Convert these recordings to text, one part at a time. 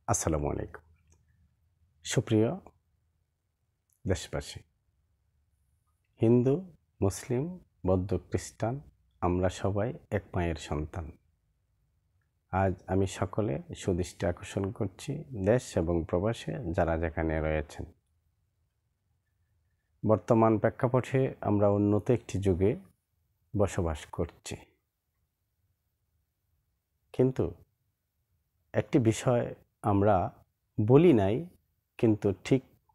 আসসালামু আলাইকুম। সুপ্রিয় দেশবাসী, হিন্দু, মুসলিম, বৌদ্ধ, খ্রিস্টান আমরা সবাই এক মায়ের সন্তান। আজ আমি সকলে সুদৃষ্টি আকর্ষণ করছি দেশ এবং প্রবাসে যারা যেখানে রয়েছেন। বর্তমান প্রেক্ষাপটে আমরা উন্নত একটি যুগে বসবাস করছি, কিন্তু একটি বিষয় আমরা বলি নাই, কিন্তু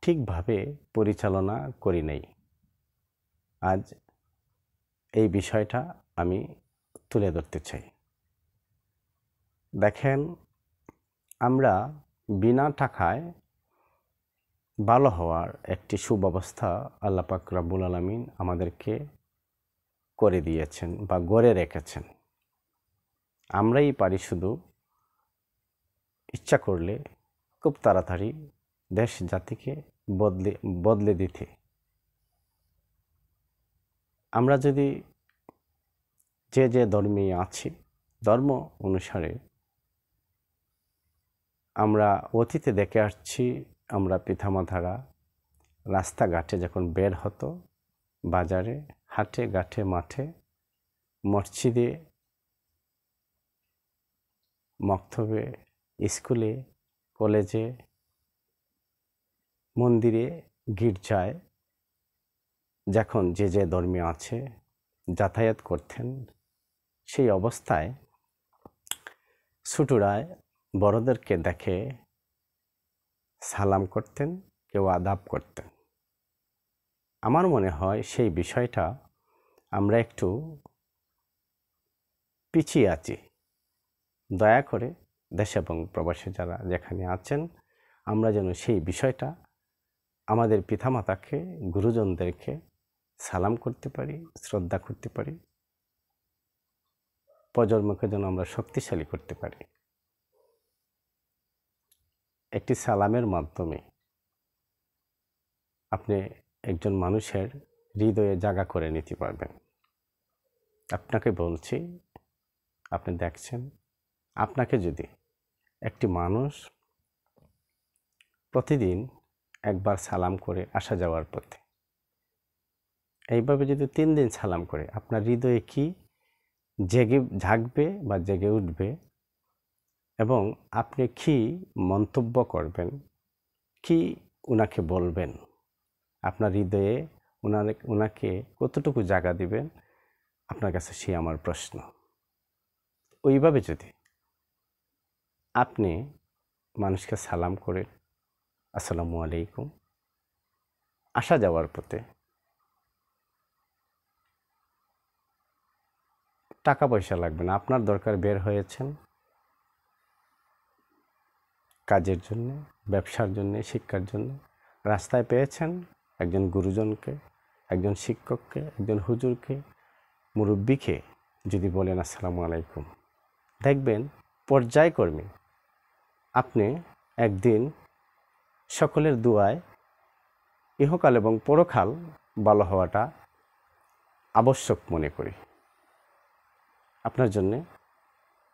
ঠিকভাবে পরিচালনা করি নাই। আজ এই বিষয়টা আমি তুলে ধরতে চাই। দেখেন, আমরা বিনা টাকায় ভালো হওয়ার একটি সুব্যবস্থা আল্লাহ পাক রব্বুল আলামিন আমাদেরকে করে দিয়েছেন বা গড়ে রেখেছেন। আমরাই পারি শুধু ইচ্ছা করলে খুব তাড়াতাড়ি দেশ জাতিকে বদলে দিতে। আমরা যদি যে ধর্মে আছি, ধর্ম অনুসারে আমরা অতীতে দেখে আসছি, আমরা পিতামাতারা রাস্তাঘাটে যখন বের হতো, বাজারে, হাটে, ঘাটে, মাঠে, মসজিদে, মক্তবে, স্কুলে, কলেজে, মন্দিরে, গির্জায় যখন যে ধর্মে আছে যাতায়াত করতেন, সেই অবস্থায় ছোটরায় বড়দেরকে দেখে সালাম করতেন, কেউ আদাব করতেন। আমার মনে হয় সেই বিষয়টা আমরা একটু পিছিয়ে আছি। দয়া করে দেশ এবং প্রবাসী যারা যেখানে আছেন, আমরা যেন সেই বিষয়টা আমাদের পিতামাতাকে, গুরুজনদেরকে সালাম করতে পারি, শ্রদ্ধা করতে পারি, প্রজন্মকে যেন আমরা শক্তিশালী করতে পারি। একটি সালামের মাধ্যমে আপনি একজন মানুষের হৃদয়ে জায়গা করে নিতে পারবেন। আপনাকে বলছি, আপনি দেখছেন, আপনাকে যদি একটি মানুষ প্রতিদিন একবার সালাম করে আসা যাওয়ার পথে, এইভাবে যদি 3 দিন সালাম করে, আপনার হৃদয়ে কি জাগবে বা জেগে উঠবে, এবং আপনি কি মন্তব্য করবেন, কি উনাকে বলবেন, আপনার হৃদয়ে উনাকে কতটুকু জায়গা দিবেন, আপনার কাছে সেই আমার প্রশ্ন। ওইভাবে যদি আপনি মানুষকে সালাম করে আসসালামু আলাইকুম আসা যাওয়ার পথে, টাকা পয়সা লাগবে না, আপনার দরকার বের হয়েছেন কাজের জন্য, ব্যবসার জন্য, শিক্ষার জন্য, রাস্তায় পেয়েছেন একজন গুরুজনকে, একজন শিক্ষককে, একজন হুজুরকে, মুরব্বিকে, যদি বলেন আসসালামু আলাইকুম, দেখবেন পর্যায়ক্রমে আপনি একদিন সকলের দুয়ায় ইহকাল এবং পরকাল ভালো হওয়াটা আবশ্যক মনে করি। আপনার জন্যে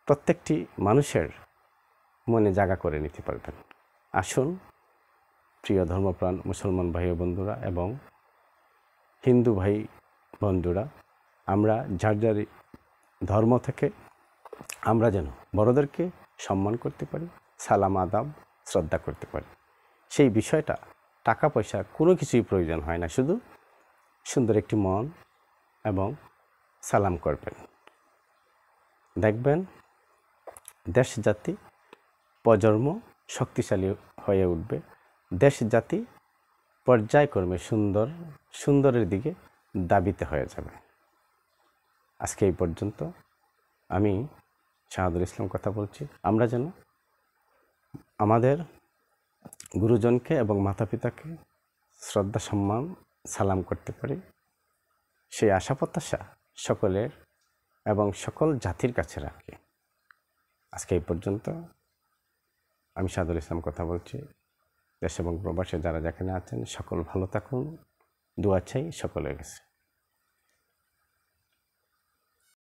প্রত্যেকটি মানুষের মনে জায়গা করে নিতে পারবেন। আসুন প্রিয় ধর্মপ্রাণ মুসলমান ভাই ও বন্ধুরা এবং হিন্দু ভাই বন্ধুরা, আমরা যার যার ধর্ম থেকে আমরা যেন বড়দেরকে সম্মান করতে পারি, সালাম আদাব শ্রদ্ধা করতে পারি। সেই বিষয়টা টাকা পয়সা কোনো কিছুই প্রয়োজন হয় না, শুধু সুন্দর একটি মন এবং সালাম করবেন। দেখবেন দেশ জাতি প্রজন্ম শক্তিশালী হয়ে উঠবে, দেশ জাতি পর্যায়ক্রমে সুন্দরের দিকে দাবিতে হয়ে যাবে। আজকে এই পর্যন্ত। আমি শাহাদুল ইসলাম কথা বলছি। আমরা যেন আমাদের গুরুজনকে এবং মাতা পিতাকে শ্রদ্ধা সম্মান সালাম করতে পারি, সেই আশা প্রত্যাশা সকলের এবং সকল জাতির কাছে রাখি। আজকে এই পর্যন্ত। আমি শাহাদুল ইসলাম কথা বলছি। দেশ এবং প্রবাসে যারা যেখানে আছেন সকল ভালো থাকুন, দোয়া চাই সকলের কাছে।